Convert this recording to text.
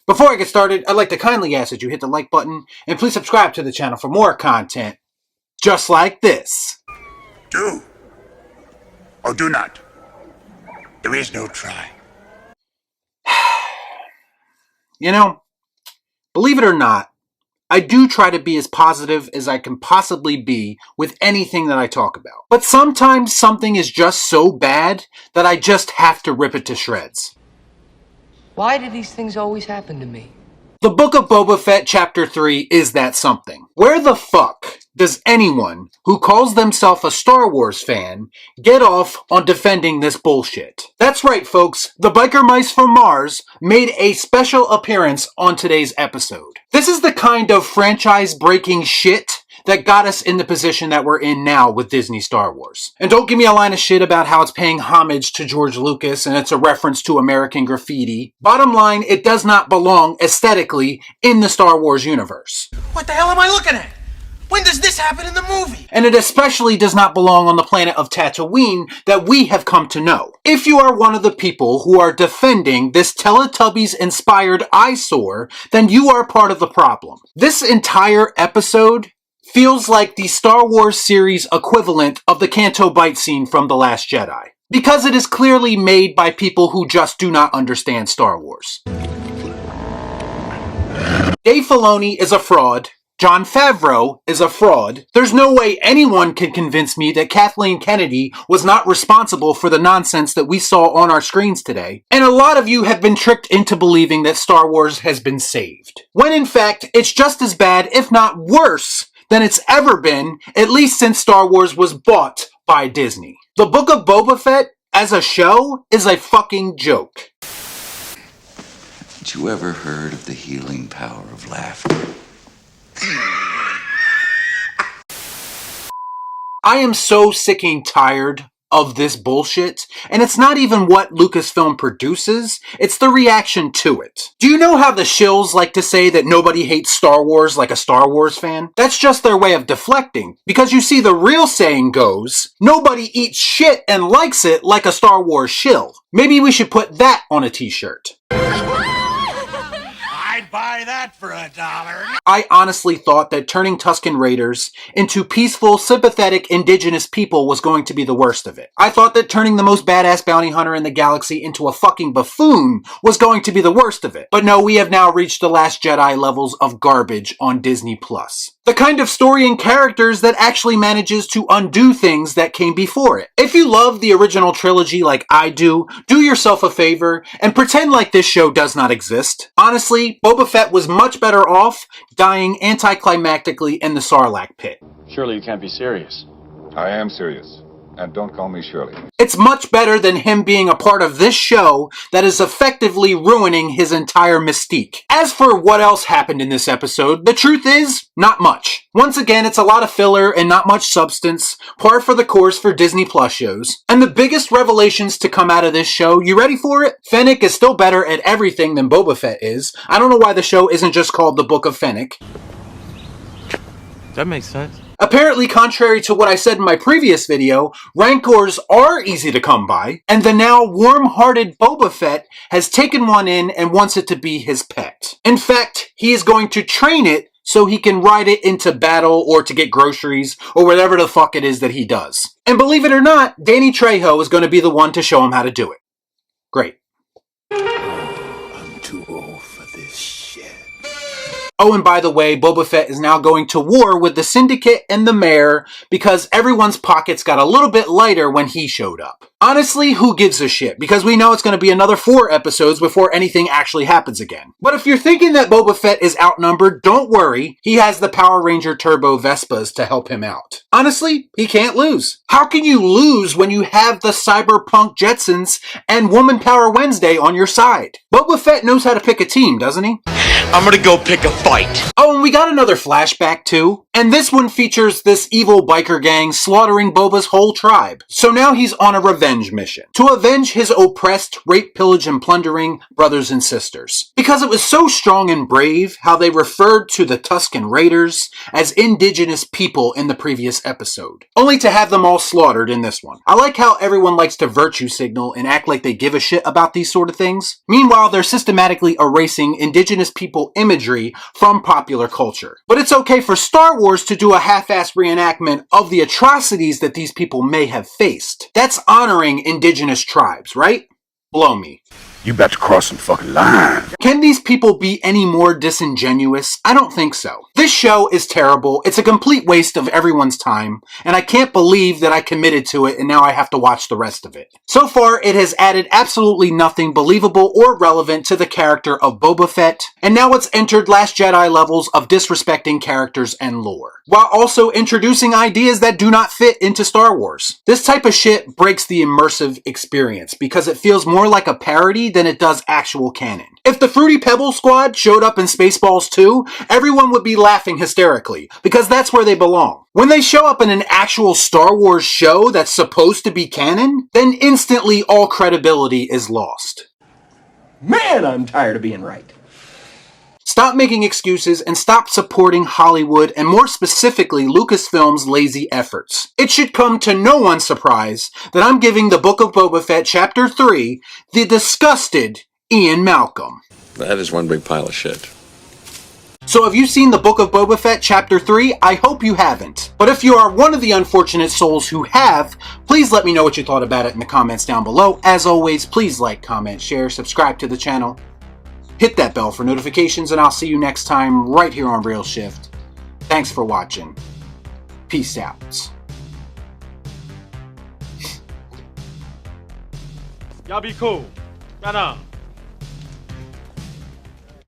Before I get started, I'd like to kindly ask that you hit the like button and please subscribe to the channel for more content just like this. Do or do not. There is no try. You know, believe it or not, I do try to be as positive as I can possibly be with anything that I talk about. But sometimes something is just so bad that I just have to rip it to shreds. Why do these things always happen to me? The Book of Boba Fett Chapter 3 is that something. Where the fuck does anyone who calls themselves a Star Wars fan get off on defending this bullshit? That's right, folks. The Biker Mice from Mars made a special appearance on today's episode. This is the kind of franchise-breaking shit that got us in the position that we're in now with Disney Star Wars. And don't give me a line of shit about how it's paying homage to George Lucas and it's a reference to American Graffiti. Bottom line, it does not belong aesthetically in the Star Wars universe. What the hell am I looking at? When does this happen in the movie? And it especially does not belong on the planet of Tatooine that we have come to know. If you are one of the people who are defending this Teletubbies-inspired eyesore, then you are part of the problem. This entire episode feels like the Star Wars series equivalent of the Canto Bight scene from The Last Jedi. Because it is clearly made by people who just do not understand Star Wars. Dave Filoni is a fraud. Jon Favreau is a fraud. There's no way anyone can convince me that Kathleen Kennedy was not responsible for the nonsense that we saw on our screens today. And a lot of you have been tricked into believing that Star Wars has been saved. When in fact, it's just as bad, if not worse, than it's ever been, at least since Star Wars was bought by Disney. The Book of Boba Fett, as a show, is a fucking joke. Had you ever heard of the healing power of laughter? I am so sicking tired of this bullshit, and it's not even what Lucasfilm produces, it's the reaction to it. Do you know how the shills like to say that nobody hates Star Wars like a Star Wars fan? That's just their way of deflecting, because you see the real saying goes, nobody eats shit and likes it like a Star Wars shill. Maybe we should put that on a t-shirt. I'd buy that for $1. I honestly thought that turning Tusken Raiders into peaceful, sympathetic, indigenous people was going to be the worst of it. I thought that turning the most badass bounty hunter in the galaxy into a fucking buffoon was going to be the worst of it. But no, we have now reached the Last Jedi levels of garbage on Disney+. The kind of story and characters that actually manages to undo things that came before it. If you love the original trilogy like I do yourself a favor and pretend like this show does not exist. Honestly, Boba Fett was much better off dying anticlimactically in the Sarlacc pit. Surely you can't be serious. I am serious. And don't call me Shirley. It's much better than him being a part of this show that is effectively ruining his entire mystique. As for what else happened in this episode, the truth is, not much. Once again, it's a lot of filler and not much substance, par for the course for Disney Plus shows. And the biggest revelations to come out of this show, you ready for it? Fennec is still better at everything than Boba Fett is. I don't know why the show isn't just called The Book of Fennec. That makes sense. Apparently, contrary to what I said in my previous video, Rancors are easy to come by, and the now warm-hearted Boba Fett has taken one in and wants it to be his pet. In fact, he is going to train it so he can ride it into battle or to get groceries or whatever the fuck it is that he does. And believe it or not, Danny Trejo is going to be the one to show him how to do it. Great. I'm too old for this shit. Oh, and by the way, Boba Fett is now going to war with the Syndicate and the Mayor because everyone's pockets got a little bit lighter when he showed up. Honestly, who gives a shit? Because we know it's going to be another 4 episodes before anything actually happens again. But if you're thinking that Boba Fett is outnumbered, don't worry. He has the Power Ranger Turbo Vespas to help him out. Honestly, he can't lose. How can you lose when you have the Cyberpunk Jetsons and Woman Power Wednesday on your side? Boba Fett knows how to pick a team, doesn't he? I'm gonna go pick a fight. Oh, and we got another flashback too. And this one features this evil biker gang slaughtering Boba's whole tribe. So now he's on a revenge mission to avenge his oppressed, rape, pillage, and plundering brothers and sisters. Because it was so strong and brave how they referred to the Tusken Raiders as indigenous people in the previous episode, only to have them all slaughtered in this one. I like how everyone likes to virtue signal and act like they give a shit about these sort of things. Meanwhile, they're systematically erasing indigenous people imagery from popular culture. But it's okay for Star Wars to do a half-assed reenactment of the atrocities that these people may have faced. That's honoring indigenous tribes, right? Blow me. You about to cross some fucking lines. Can these people be any more disingenuous? I don't think so. This show is terrible. It's a complete waste of everyone's time, and I can't believe that I committed to it and now I have to watch the rest of it. So far, it has added absolutely nothing believable or relevant to the character of Boba Fett, and now it's entered Last Jedi levels of disrespecting characters and lore, while also introducing ideas that do not fit into Star Wars. This type of shit breaks the immersive experience because it feels more like a parody than it does actual canon. If the Fruity Pebbles squad showed up in Spaceballs 2, everyone would be laughing hysterically, because that's where they belong. When they show up in an actual Star Wars show that's supposed to be canon, then instantly all credibility is lost. Man, I'm tired of being right. Stop making excuses and stop supporting Hollywood and more specifically Lucasfilm's lazy efforts. It should come to no one's surprise that I'm giving the Book of Boba Fett Chapter 3 the Disgusted Ian Malcolm. That is one big pile of shit. So have you seen the Book of Boba Fett Chapter 3? I hope you haven't. But if you are one of the unfortunate souls who have, please let me know what you thought about it in the comments down below. As always, please like, comment, share, subscribe to the channel. Hit that bell for notifications, and I'll see you next time right here on Real Shift. Thanks for watching. Peace out. Y'all be cool. Right on.